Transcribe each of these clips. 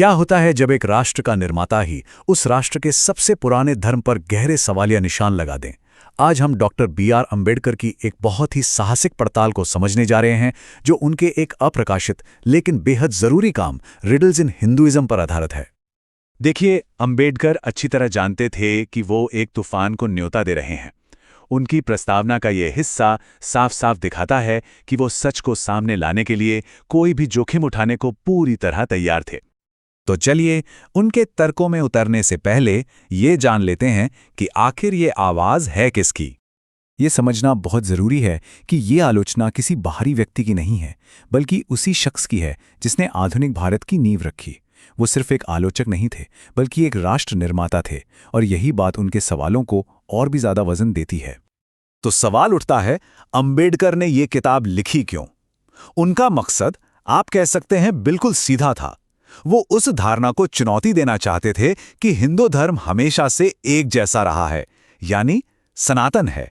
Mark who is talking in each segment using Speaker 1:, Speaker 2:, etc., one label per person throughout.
Speaker 1: क्या होता है जब एक राष्ट्र का निर्माता ही उस राष्ट्र के सबसे पुराने धर्म पर गहरे सवालिया निशान लगा दें? आज हम डॉक्टर बी.आर. अम्बेडकर की एक बहुत ही साहसिक पड़ताल को समझने जा रहे हैं, जो उनके एक अप्रकाशित लेकिन बेहद जरूरी काम रिडल्स इन हिंदुइज्म पर आधारित है।
Speaker 2: देखिए, अंबेडकर अच्छी तरह जानते थे कि वो एक तूफान को न्योता दे रहे हैं। उनकी प्रस्तावना का ये हिस्सा साफ साफ दिखाता है कि वो सच को सामने लाने के लिए कोई भी जोखिम उठाने को पूरी तरह तैयार थे।
Speaker 1: तो चलिए, उनके तर्कों में उतरने से पहले ये जान लेते हैं कि आखिर ये आवाज़ है किसकी। ये समझना बहुत ज़रूरी है कि ये आलोचना किसी बाहरी व्यक्ति की नहीं है, बल्कि उसी शख्स की है जिसने आधुनिक भारत की नींव रखी। वो सिर्फ एक आलोचक नहीं थे, बल्कि एक राष्ट्र निर्माता थे, और यही बात उनके सवालों को और भी ज़्यादा वजन देती है। तो सवाल उठता है, अंबेडकर ने ये किताब लिखी क्यों? उनका मकसद, आप कह सकते हैं, बिल्कुल सीधा था। वो उस धारणा को चुनौती देना चाहते थे कि हिंदू धर्म हमेशा से एक जैसा रहा है, यानी सनातन है।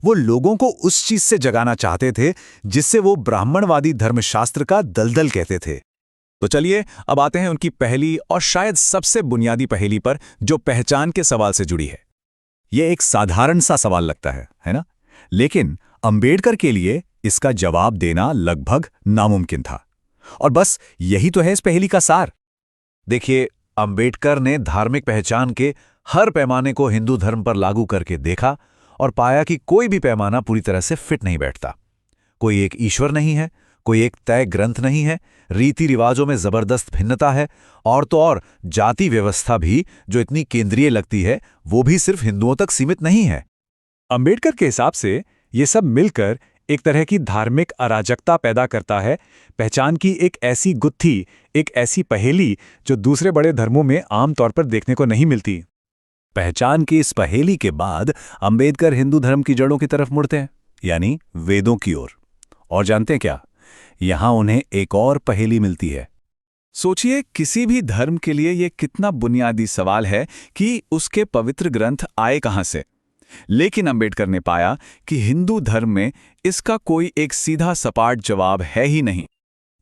Speaker 1: वो लोगों को उस चीज से जगाना चाहते थे जिससे वो ब्राह्मणवादी धर्मशास्त्र का दलदल कहते थे। तो चलिए, अब आते हैं उनकी पहली और शायद सबसे बुनियादी पहेली पर, जो पहचान के सवाल से जुड़ी है। यह एक साधारण सा सवाल लगता है ना? लेकिन अंबेडकर के लिए इसका जवाब देना लगभग नामुमकिन था। और बस यही तो है इस पहेली का सार। देखिए, अंबेडकर ने धार्मिक पहचान के हर पैमाने को हिंदू धर्म पर लागू करके देखा और पाया कि कोई भी पैमाना पूरी तरह से फिट नहीं बैठता। कोई एक ईश्वर नहीं है, कोई एक तय ग्रंथ नहीं है, रीति रिवाजों में जबरदस्त भिन्नता है, और तो और जाति व्यवस्था भी जो इतनी केंद्रीय लगती है, वो भी सिर्फ हिंदुओं तक सीमित नहीं है।
Speaker 2: अंबेडकर के हिसाब से ये सब मिलकर एक तरह की धार्मिक अराजकता पैदा करता है, पहचान की एक ऐसी गुत्थी, एक ऐसी पहेली जो दूसरे बड़े धर्मों में आमतौर पर देखने को नहीं मिलती।
Speaker 1: पहचान की इस पहेली के बाद अंबेडकर हिंदू धर्म की जड़ों की तरफ मुड़ते हैं, यानी वेदों की ओर। और जानते हैं क्या? यहां उन्हें एक और पहेली मिलती है।
Speaker 2: सोचिए, किसी भी धर्म के लिए यह कितना बुनियादी सवाल है कि उसके पवित्र ग्रंथ आए कहां से। लेकिन अंबेडकर ने पाया कि हिंदू धर्म में इसका कोई एक सीधा सपाट जवाब है ही नहीं।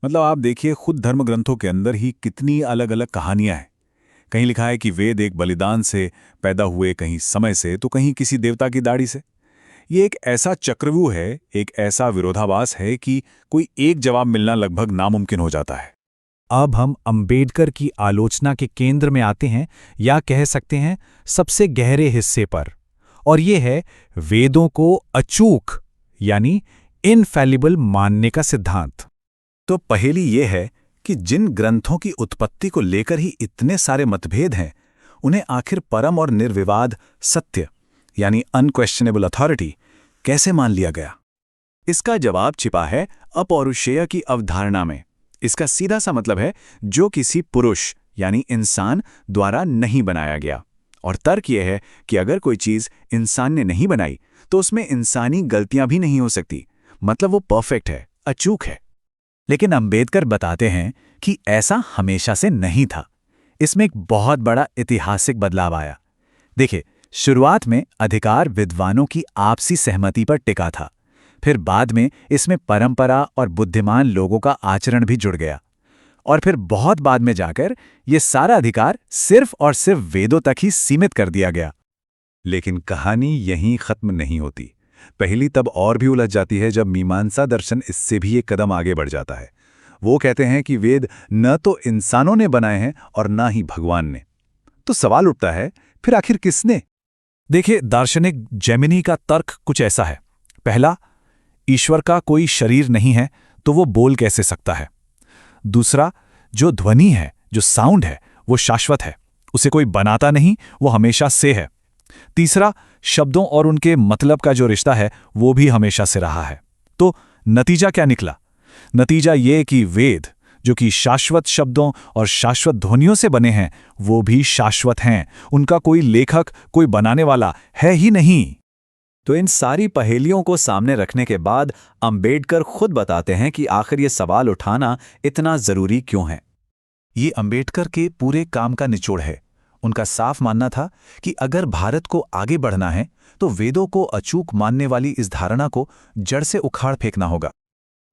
Speaker 1: मतलब आप देखिए, खुद धर्म ग्रंथों के अंदर ही कितनी अलग अलग कहानियां हैं। कहीं लिखा है कि वेद एक बलिदान से पैदा हुए, कहीं समय से, तो कहीं किसी देवता की दाढ़ी से। ये एक ऐसा चक्रव्यूह है, एक ऐसा विरोधाभास है कि कोई एक जवाब मिलना लगभग नामुमकिन हो जाता है। अब हम अंबेडकर की आलोचना के केंद्र में आते हैं, या कह सकते हैं सबसे गहरे हिस्से पर, और ये है वेदों को अचूक यानी इनफैलिबल मानने का सिद्धांत। तो पहेली ये है कि जिन ग्रंथों की उत्पत्ति को लेकर ही इतने सारे मतभेद हैं, उन्हें आखिर परम और निर्विवाद सत्य यानी अनक्वेश्चनेबल अथॉरिटी कैसे मान लिया गया? इसका जवाब छिपा है अपौरुषेय की अवधारणा में। इसका सीधा सा मतलब है जो किसी पुरुष यानी इंसान द्वारा नहीं बनाया गया। और तर्क यह है कि अगर कोई चीज इंसान ने नहीं बनाई तो उसमें इंसानी गलतियां भी नहीं हो सकती, मतलब वो परफेक्ट है, अचूक है। लेकिन अंबेडकर बताते हैं कि ऐसा हमेशा से नहीं था। इसमें एक बहुत बड़ा ऐतिहासिक बदलाव आया। देखिए, शुरुआत में अधिकार विद्वानों की आपसी सहमति पर टिका था। फिर बाद में इसमें परंपरा और बुद्धिमान लोगों का आचरण भी जुड़ गया। और फिर बहुत बाद में जाकर ये सारा अधिकार सिर्फ और सिर्फ वेदों तक ही सीमित कर दिया गया। लेकिन कहानी यहीं खत्म नहीं होती। पहली तब और भी उलझ जाती है जब मीमांसा दर्शन इससे भी एक कदम आगे बढ़ जाता है। वो कहते हैं कि वेद न तो इंसानों ने बनाए हैं और न ही भगवान ने। तो सवाल उठता है, फिर आखिर किसने? देखिए, दार्शनिक जेमिनी का तर्क कुछ ऐसा है। पहला, ईश्वर का कोई शरीर नहीं है तो वो बोल कैसे सकता है? दूसरा, जो ध्वनि है, जो साउंड है, वो शाश्वत है, उसे कोई बनाता नहीं, वो हमेशा से है। तीसरा, शब्दों और उनके मतलब का जो रिश्ता है वो भी हमेशा से रहा है। तो नतीजा क्या निकला? नतीजा ये कि वेद, जो कि शाश्वत शब्दों और शाश्वत ध्वनियों से बने हैं, वो भी शाश्वत हैं। उनका कोई लेखक, कोई बनाने वाला है ही नहीं। तो इन सारी पहेलियों को सामने रखने के बाद अंबेडकर खुद बताते हैं कि आखिर ये सवाल उठाना इतना जरूरी क्यों है। ये अंबेडकर के पूरे काम का निचोड़ है। उनका साफ मानना था कि अगर भारत को आगे बढ़ना है तो वेदों को अचूक मानने वाली इस धारणा को जड़ से उखाड़ फेंकना होगा।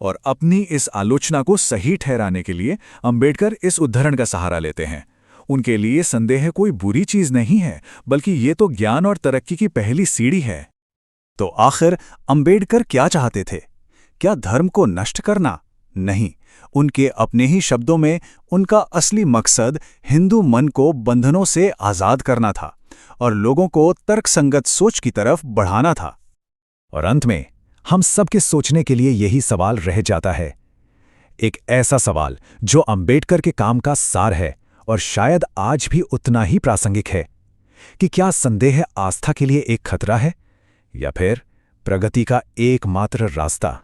Speaker 1: और अपनी इस आलोचना को सही ठहराने के लिए अंबेडकर इस उद्धरण का सहारा लेते हैं। उनके लिए संदेह कोई बुरी चीज नहीं है, बल्कि ये तो ज्ञान और तरक्की की पहली सीढ़ी है। तो आखिर अंबेडकर क्या चाहते थे? क्या धर्म को नष्ट करना? नहीं, उनके अपने ही शब्दों में उनका असली मकसद हिंदू मन को बंधनों से आजाद करना था और लोगों को तर्कसंगत सोच की तरफ बढ़ाना था। और अंत में हम सबके सोचने के लिए यही सवाल रह जाता है, एक ऐसा सवाल जो अंबेडकर के काम का सार है और शायद आज भी उतना ही प्रासंगिक है, कि क्या संदेह आस्था के लिए एक खतरा है या फिर प्रगति का एकमात्र रास्ता?